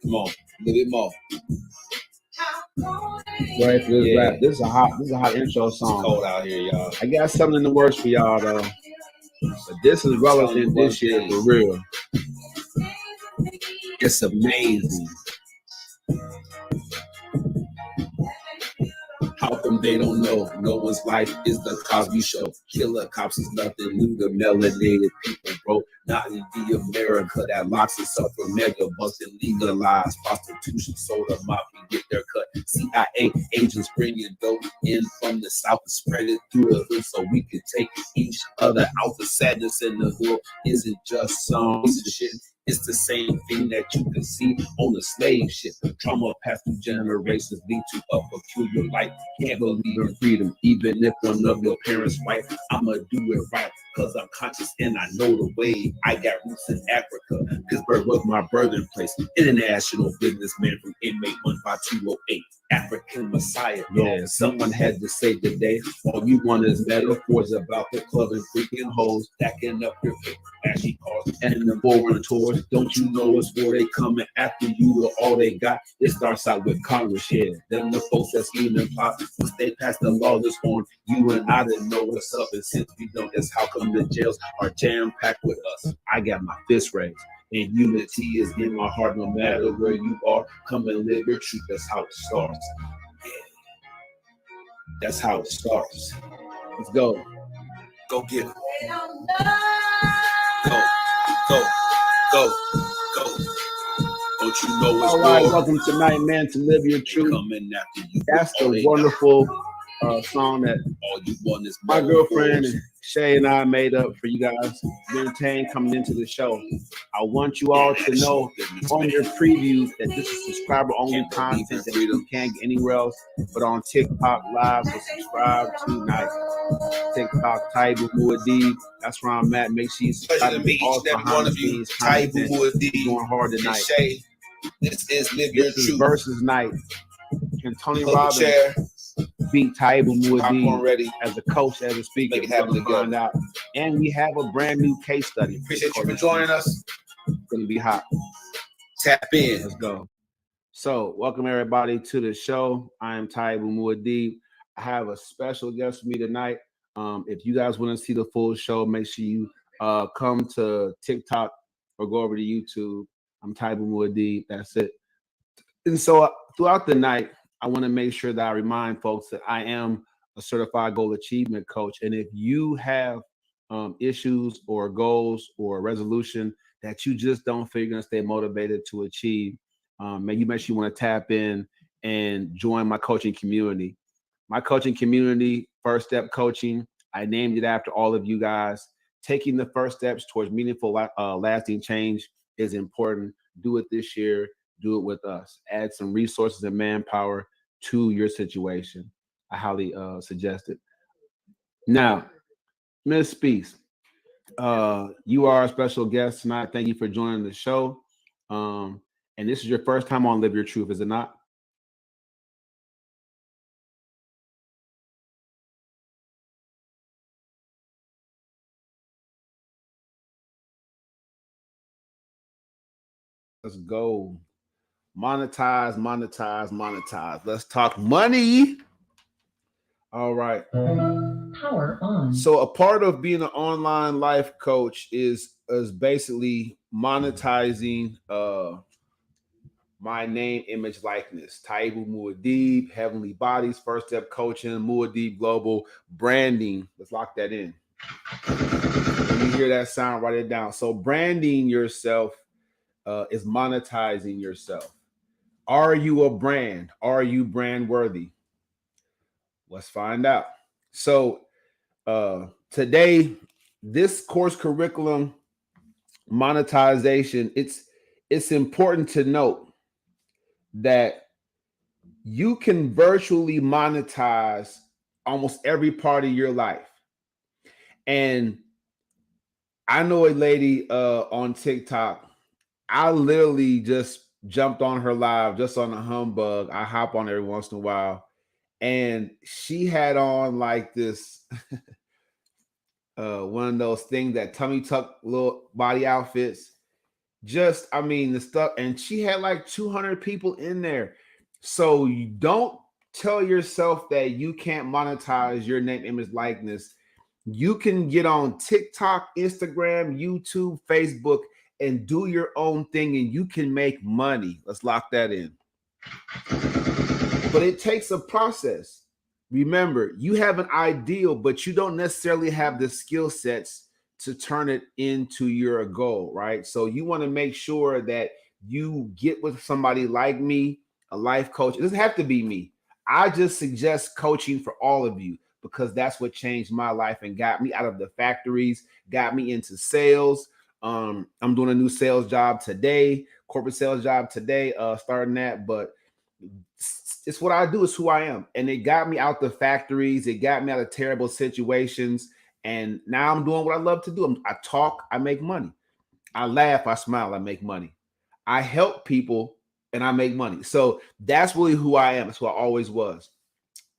Come on, a little bit more. Right for this rap. This is a hot intro song. It's cold out here, y'all. I got something in the works for y'all though. But this is relevant this year for real. It's amazing. How come they don't know? No one's life is the Cosby Show. Killer cops is nothing new to melanated people, bro. Not in the America that locks itself for mega bucks and legalized prostitution so the mafia get their cut. CIA agents bringing dope in from the south and spread it through the hood so we can take each other out. The sadness in the hood isn't just some piece of shit. It's the same thing that you can see on the slave ship. Trauma passed through generations lead to a peculiar life. Can't believe in freedom, even if one of your parents white. I'ma do it right, cause I'm conscious and I know the way. I got roots in Africa. Pittsburgh was my birthing place. International businessman from inmate 15208. African Messiah. Yeah, someone had to say today, all you want is metaphors about the club and freaking hoes, stacking up your ashy cars and the foreign tours. Don't you know it's where they coming after you or all they got? It starts out with Congress, yeah. Them the folks that scheme and plot. Once they pass the law that's on you and I didn't know what's up. And since we know this, how come the jails are jam-packed with us? I got my fist raised. And unity is in my heart no matter where you are. Come and live your truth. That's how it starts. Yeah. That's how it starts. Let's go. Go get it. Go. Go. Go. Go. Don't you know it's all right, welcome tonight, man, to live your truth. Coming after you. That's the wonderful song that all you want is my girlfriend and Shay and I made up for you guys. Maintain coming into the show. I want you all to know on your previews that this is subscriber only content that you can't get anywhere else but on TikTok live. So subscribe tonight. TikTok Taibu Muad'Dib. That's where I'm at. Make sure you subscribe to all behind the scenes content. Going hard tonight. This is Live Your Truth versus night. And Tony Robbins beat Taibu Muad'Dib as a coach, as a speaker. We're find out. And we have a brand new case study. Appreciate you for joining us. It's gonna be hot. Tap in. Let's go. So, welcome everybody to the show. I am Taibu Muad'Dib. I have a special guest with me tonight. If you guys want to see the full show, make sure you come to TikTok or go over to YouTube. I'm Taibu Muad'Dib. That's it. And so throughout the night, I want to make sure that I remind folks that I am a certified goal achievement coach. And if you have issues or goals or resolution that you just don't feel you're going to stay motivated to achieve, you make sure you want to tap in and join my coaching community. My coaching community, First Step Coaching, I named it after all of you guys. Taking the first steps towards meaningful, lasting change is important. Do it this year. Do it with us. Add some resources and manpower to your situation. I highly suggest it. Now, Ms. Speaks, you are a special guest tonight. Thank you for joining the show. And this is your first time on Live Your Truth, is it not? Let's go. Monetize, monetize, monetize. Let's talk money. All right. Power on. So a part of being an online life coach is basically monetizing my name, image, likeness. Taibu Muad'Dib, Heavenly Bodies, First Step Coaching, Muad'Dib Global Branding. Let's lock that in. When you hear that sound, write it down. So branding yourself is monetizing yourself. Are you a brand? Are you brand worthy? Let's find out. So today, this course curriculum monetization, it's important to note that you can virtually monetize almost every part of your life. And I know a lady on TikTok. I literally just jumped on her live just on a humbug. I hop on every once in a while. And she had on like this one of those things that tummy tuck little body outfits. Just, I mean, the stuff, and she had like 200 people in there. So you don't tell yourself that you can't monetize your name, image, likeness. You can get on TikTok, Instagram, YouTube, Facebook, and do your own thing, and you can make money. Let's lock that in. But it takes a process. Remember, you have an ideal, but you don't necessarily have the skill sets to turn it into your goal, right? So you want to make sure that you get with somebody like me, a life coach. It doesn't have to be me. I just suggest coaching for all of you because that's what changed my life and got me out of the factories, got me into sales. I'm doing a new sales job today, corporate sales job today, starting that, but it's what I do. It's who I am. And it got me out the factories. It got me out of terrible situations. And now I'm doing what I love to do. I talk, I make money. I laugh, I smile, I make money. I help people and I make money. So that's really who I am. That's who I always was.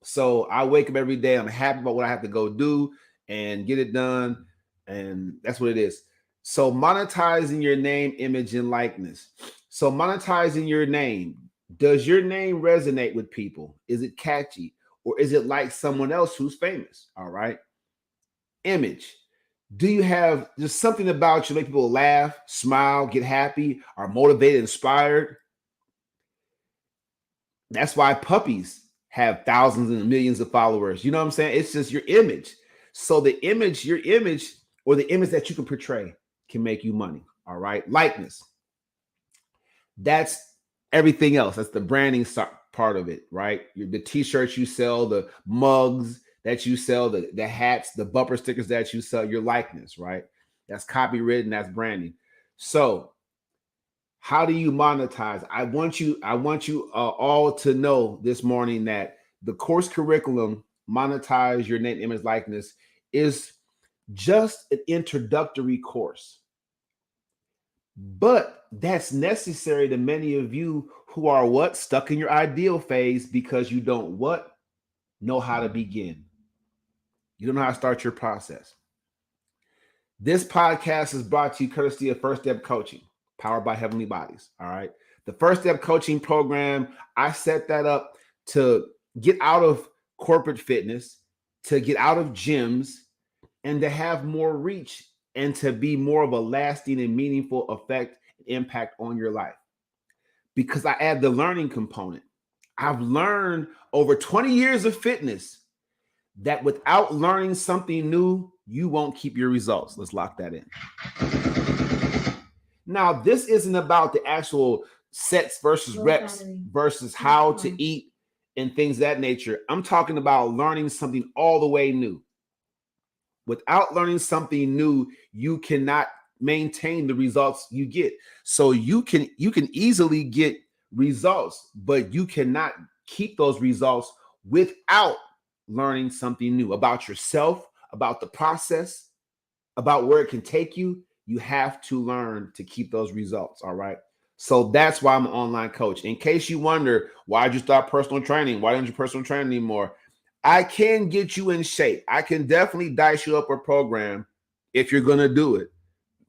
So I wake up every day. I'm happy about what I have to go do and get it done. And that's what it is. So monetizing your name, image, and likeness. So monetizing your name. Does your name resonate with people? Is it catchy? Or is it like someone else who's famous? All right. Image. Do you have just something about you make people laugh, smile, get happy, are motivated, inspired? That's why puppies have thousands and millions of followers. You know what I'm saying? It's just your image. So the image, your image, or the image that you can portray can make you money. All right. Likeness. That's everything else. That's the branding part of it, right? The t-shirts you sell, the mugs that you sell, the hats, the bumper stickers that you sell, your likeness, right? That's copywritten, that's branding. So how do you monetize? I want you all to know this morning that the course curriculum, monetize your name, image, likeness, is just an introductory course. But that's necessary to many of you who are what? Stuck in your ideal phase because you don't what? Know how to begin. You don't know how to start your process. This podcast is brought to you courtesy of First Step Coaching, powered by Heavenly Bodies. All right. The First Step Coaching program, I set that up to get out of corporate fitness, to get out of gyms, and to have more reach and to be more of a lasting and meaningful effect and impact on your life. Because I add the learning component. I've learned over 20 years of fitness that without learning something new, you won't keep your results. Let's lock that in. Now, this isn't about the actual sets versus reps versus how to eat and things of that nature. I'm talking about learning something all the way new. Without learning something new, you cannot maintain the results you get. So you can easily get results, but you cannot keep those results without learning something new about yourself, about the process, about where it can take you. You have to learn to keep those results. All right. So that's why I'm an online coach. In case you wonder, why did you start personal training? Why don't you personal train anymore? I can get you in shape. I can definitely dice you up a program if you're going to do it.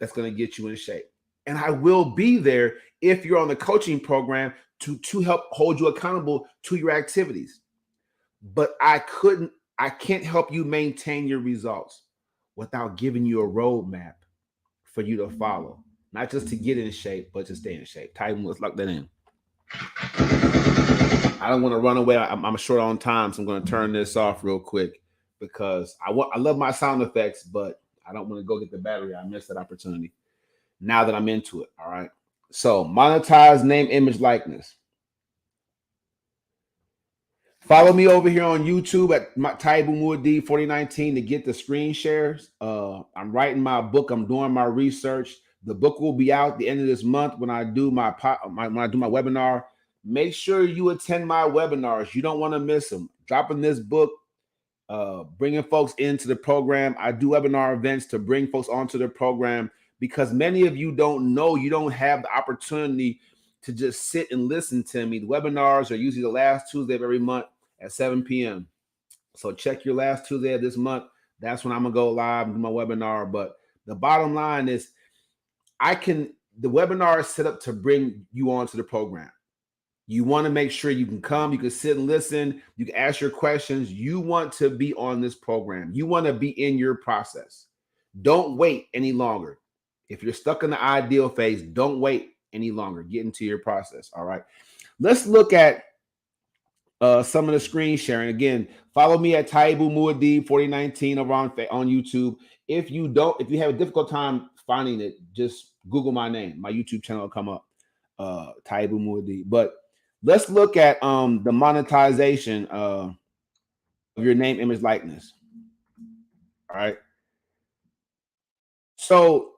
That's going to get you in shape. And I will be there if you're on the coaching program to help hold you accountable to your activities. But I can't help you maintain your results without giving you a roadmap for you to follow. Not just to get in shape, but to stay in shape. Titan, let's lock that in. I don't want to run away. I'm short on time, so I'm going to turn this off real quick because I love my sound effects, but I don't want to go get the battery. I missed that opportunity. Now that I'm into it, all right. So monetize name, image, likeness. Follow me over here on YouTube at Taibu Muad'Dib 4019 to get the screen shares. I'm writing my book. I'm doing my research. The book will be out the end of this month when I do my webinar. Make sure you attend my webinars. You don't want to miss them. Dropping this book, bringing folks into the program. I do webinar events to bring folks onto the program because many of you don't know, you don't have the opportunity to just sit and listen to me. The webinars are usually the last Tuesday of every month at 7 p.m. So check your last Tuesday of this month. That's when I'm going to go live and do my webinar. But the bottom line is the webinar is set up to bring you onto the program. You want to make sure you can come, you can sit and listen, you can ask your questions. You want to be on this program. You want to be in your process. Don't wait any longer. If you're stuck in the ideal phase, don't wait any longer. Get into your process. All right. Let's look at some of the screen sharing. Again, follow me at Taibu Muad'Dib 4019 over on YouTube. If you have a difficult time finding it, just Google my name. My YouTube channel will come up. Taibu Muad'Dib. But let's look at the monetization of your name, image, likeness. All right. So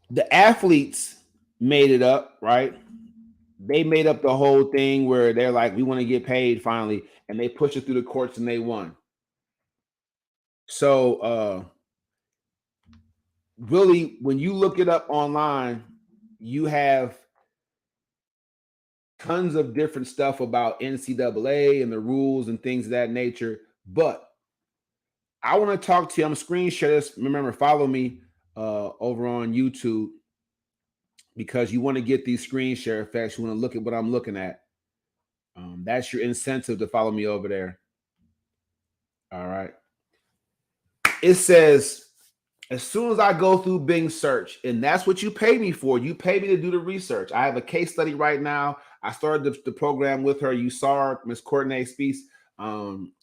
the athletes made it up, right? They made up the whole thing where they're like, we want to get paid finally, and they pushed it through the courts and they won. So really, when you look it up online, you have tons of different stuff about NCAA and the rules and things of that nature. But I want to talk to you. I'm screen share this. Remember, follow me over on YouTube because you want to get these screen share effects. You want to look at what I'm looking at. That's your incentive to follow me over there. All right. It says, as soon as I go through Bing search, and that's what you pay me for. You pay me to do the research. I have a case study right now. I started the program with her. You saw her, Miss Courtney Spees,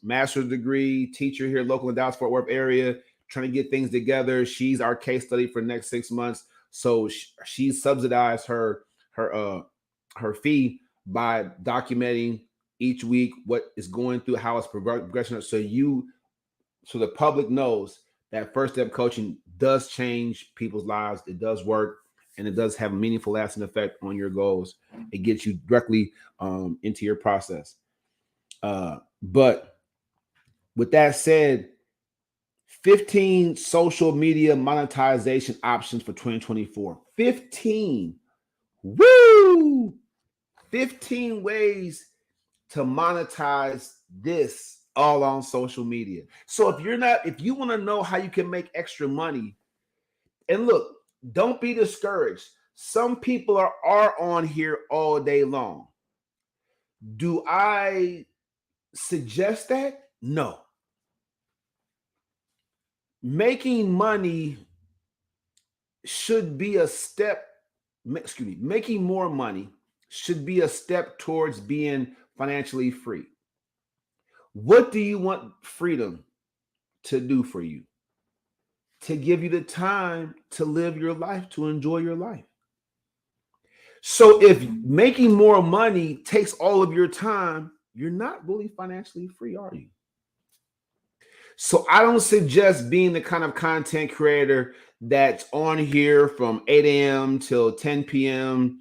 master's degree, teacher here, local in Dallas Fort Worth area, trying to get things together. She's our case study for the next 6 months. So she subsidized her fee by documenting each week what is going through, how it's progression. So the public knows that first step coaching does change people's lives. It does work, and it does have a meaningful lasting effect on your goals. It gets you directly into your process. But with that said, 15 social media monetization options for 2024. 15. Woo! 15 ways to monetize this all on social media. So if you want to know how you can make extra money, and look, don't be discouraged. Some people are on here all day long. Do I suggest that? No. Making money should be a step, making more money should be a step towards being financially free. What do you want freedom to do for you? To give you the time to live your life, to enjoy your life. So if making more money takes all of your time, you're not really financially free, are you? So I don't suggest being the kind of content creator that's on here from 8 a.m. till 10 p.m.,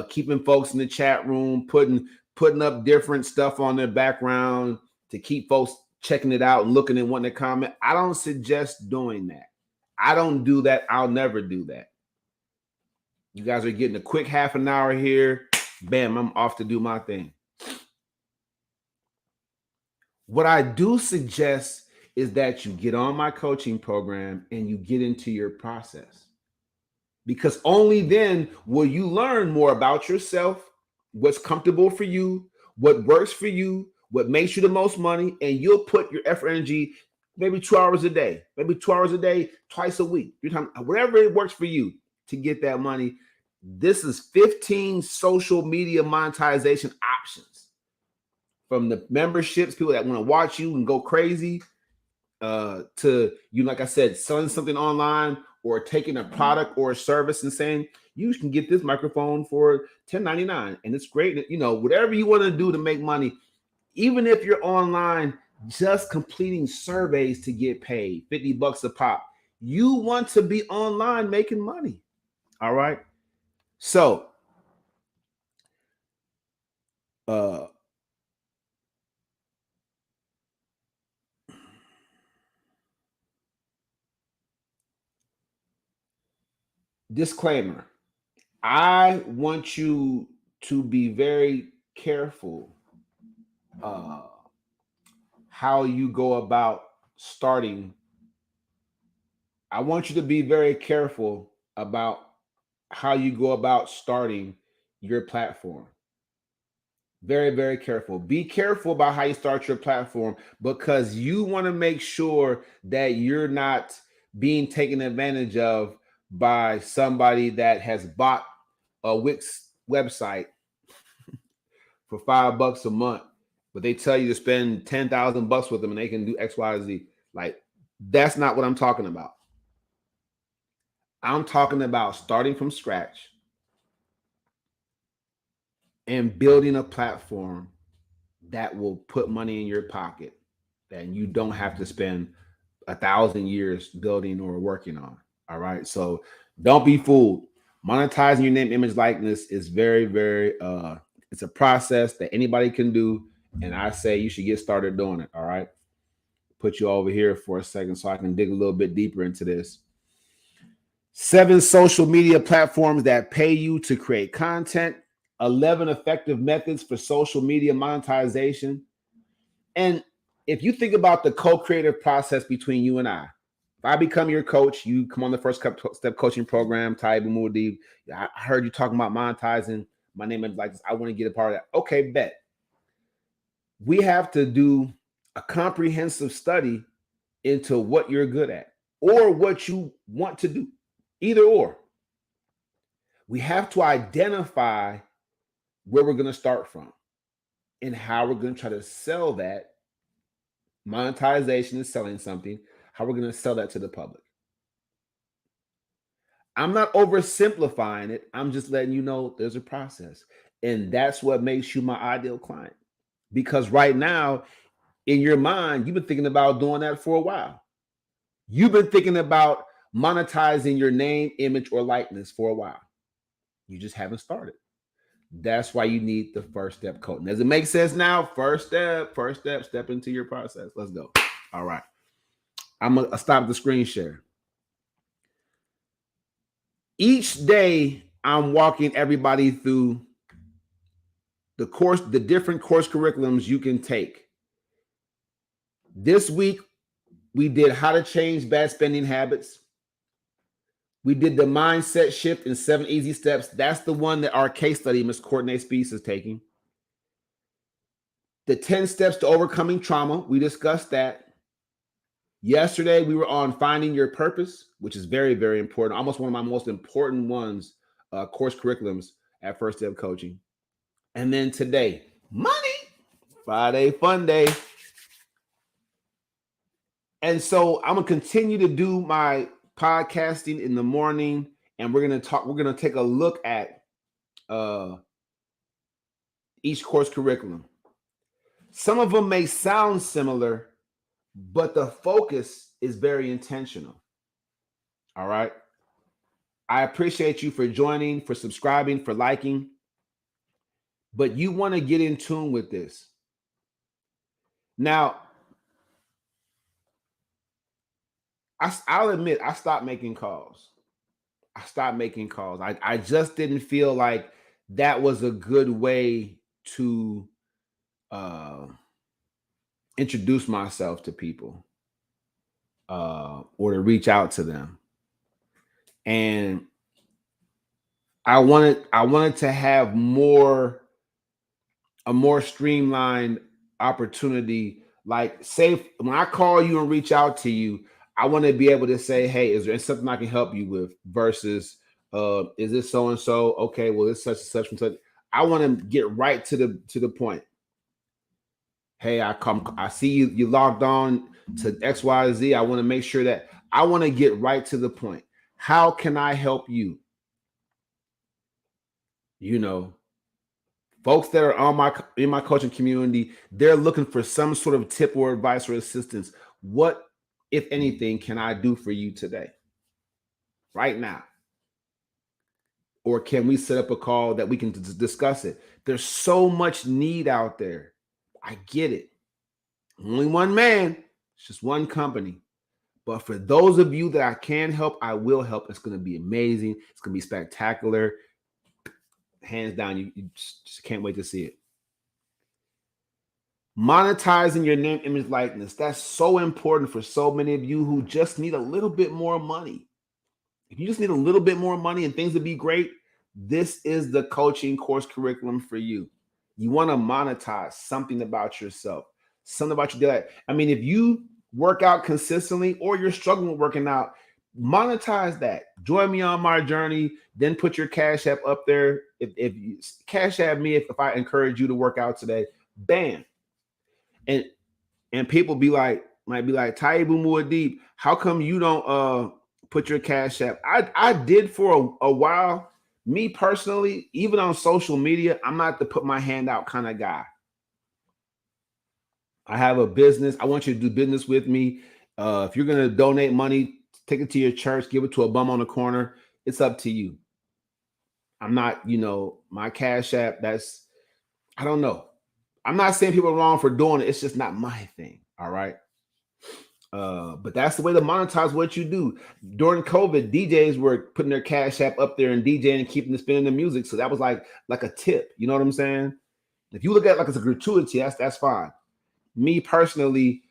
keeping folks in the chat room, putting up different stuff on their background to keep folks checking it out and looking and wanting to comment. I don't suggest doing that. I don't do that. I'll never do that. You guys are getting a quick half an hour here. Bam, I'm off to do my thing. What I do suggest is that you get on my coaching program and you get into your process. Because only then will you learn more about yourself, what's comfortable for you, what works for you, what makes you the most money, and you'll put your effort, energy, maybe 2 hours a day, twice a week, whatever it works for you to get that money. This is 15 social media monetization options from the memberships, people that want to watch you and go crazy, to you, like I said, selling something online or taking a product or a service and saying you can get this microphone for $10.99 and it's great. Whatever you want to do to make money, even if you're online just completing surveys to get paid, $50 a pop. You want to be online making money. All right. So disclaimer, I want you to be very careful how you go about starting I want you to be very careful about how you go about starting your platform. Very, very careful. Be careful about how you start your platform because you want to make sure that you're not being taken advantage of by somebody that has bought a Wix website for $5 a month, but they tell you to spend 10,000 bucks with them and they can do X, Y, Z. Like, that's not what I'm talking about. I'm talking about starting from scratch and building a platform that will put money in your pocket and you don't have to spend 1,000 years building or working on. All right. So don't be fooled. Monetizing your name, image, likeness is very, very it's a process that anybody can do. And I say you should get started doing it. All right. Put you over here for a second so I can dig a little bit deeper into this. 7 social media platforms that pay you to create content. 11 effective methods for social media monetization. And if you think about the co-creative process between you and I, if I become your coach, you come on the first step coaching program, Taibu Muad'Dib. I heard you talking about monetizing my name and like this. I want to get a part of that. Okay, bet. We have to do a comprehensive study into what you're good at or what you want to do. Either or. We have to identify where we're going to start from and how we're going to try to sell that. Monetization is selling something. How we're going to sell that to the public. I'm not oversimplifying it. I'm just letting you know there's a process. And that's what makes you my ideal client. Because right now, in your mind, you've been thinking about doing that for a while. You've been thinking about monetizing your name, image, or likeness for a while. You just haven't started. That's why you need the first step coaching. Does it make sense now? First step, step into your process. Let's go. All right. I'm going to stop the screen share. Each day, I'm walking everybody through the different course curriculums you can take. This week, we did how to change bad spending habits. We did the mindset shift in 7 easy steps. That's the one that our case study, Ms. Courtney Spees, is taking. The 10 steps to overcoming trauma. We discussed that. Yesterday, we were on finding your purpose, which is very, very important. Almost one of my most important ones, course curriculums at First Step Coaching. And then today, money, Friday fun day. And so I'm going to continue to do my podcasting in the morning, and we're going to take a look at each course curriculum. Some of them may sound similar, but the focus is very intentional. All right. I appreciate you for joining, for subscribing, for liking, but you want to get in tune with this. Now, I'll admit, I stopped making calls. I just didn't feel like that was a good way to introduce myself to people or to reach out to them. And I wanted to have a more streamlined opportunity. Like, say when I call you and reach out to you, I want to be able to say, hey, is there something I can help you with versus is this so and so? Okay, well, it's such and such and such. I want to get right to the point. Hey, I see you logged on to XYZ. I want to make sure that I want to get right to the point. How can I help you? You know, folks that are in my coaching community, they're looking for some sort of tip or advice or assistance. What, if anything, can I do for you today? Right now? Or can we set up a call that we can discuss it? There's so much need out there. I get it. Only one man, it's just one company. But for those of you that I can help, I will help. It's going to be amazing. It's going to be spectacular. Hands down, you just can't wait to see it. Monetizing your name, image, likeness. That's so important for so many of you who just need a little bit more money. If you just need a little bit more money and things to be great, this is the coaching course curriculum for you. You want to monetize something about yourself, something about your daily. I mean, if you work out consistently or you're struggling with working out, monetize that. Join me on my journey. Then put your Cash App up there. If you Cash App me, if I encourage you to work out today, bam. And people might be like, Taibu Muad'Dib, how come you don't put your Cash App? I did for a while. Me personally, even on social media, I'm not the put my hand out kind of guy. I have a business. I want you to do business with me. If you're gonna donate money, take it to your church, give it to a bum on the corner. It's up to you. I'm not, my Cash App. I don't know. I'm not saying people are wrong for doing it. It's just not my thing. All right. But that's the way to monetize what you do. During COVID, DJs were putting their Cash App up there and DJing and keeping spinning the music. So that was like a tip. You know what I'm saying? If you look at it like it's a gratuity, that's fine. Me personally,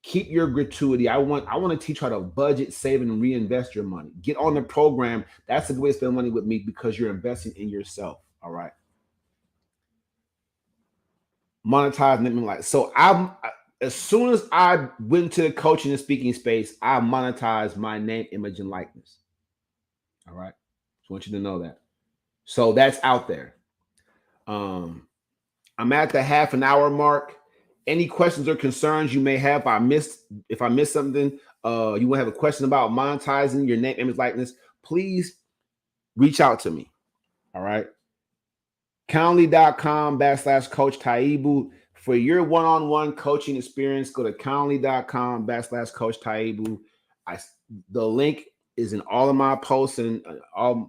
keep your gratuity. I want to teach you how to budget, save, and reinvest your money. Get on the program. That's a good way to spend money with me because you're investing in yourself. All right. Monetize name, like so. As soon as I went to the coaching and speaking space, I monetized my name, image, and likeness. All right. Just want you to know that. So that's out there. I'm at the half an hour mark. Any questions or concerns you may have, if I missed something, you will have a question about monetizing your name, image, likeness, please reach out to me. All right. Calendly.com/Coach Taibu. For your one-on-one coaching experience, go to Calendly.com/Coach Taibu. The link is in all of my posts and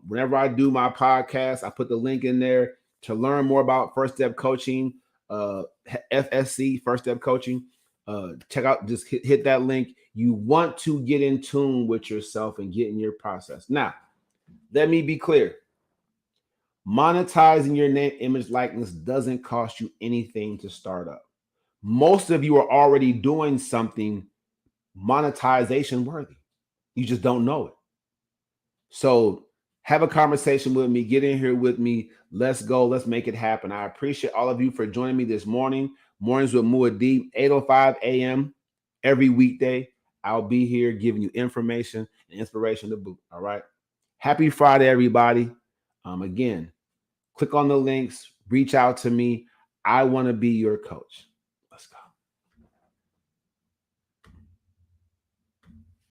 whenever I do my podcast, I put the link in there to learn more about First Step Coaching, FSC, First Step Coaching. Check out, just hit that link. You want to get in tune with yourself and get in your process. Now, let me be clear. Monetizing your name, image, likeness doesn't cost you anything to start up. Most of you are already doing something monetization worthy. You just don't know it. So have a conversation with me. Get in here with me. Let's go. Let's make it happen. I appreciate all of you for joining me this morning. Mornings with Muad'Dib, 8:05 a.m. every weekday. I'll be here giving you information and inspiration to boot. All right. Happy Friday, everybody. Again, click on the links, reach out to me. I want to be your coach.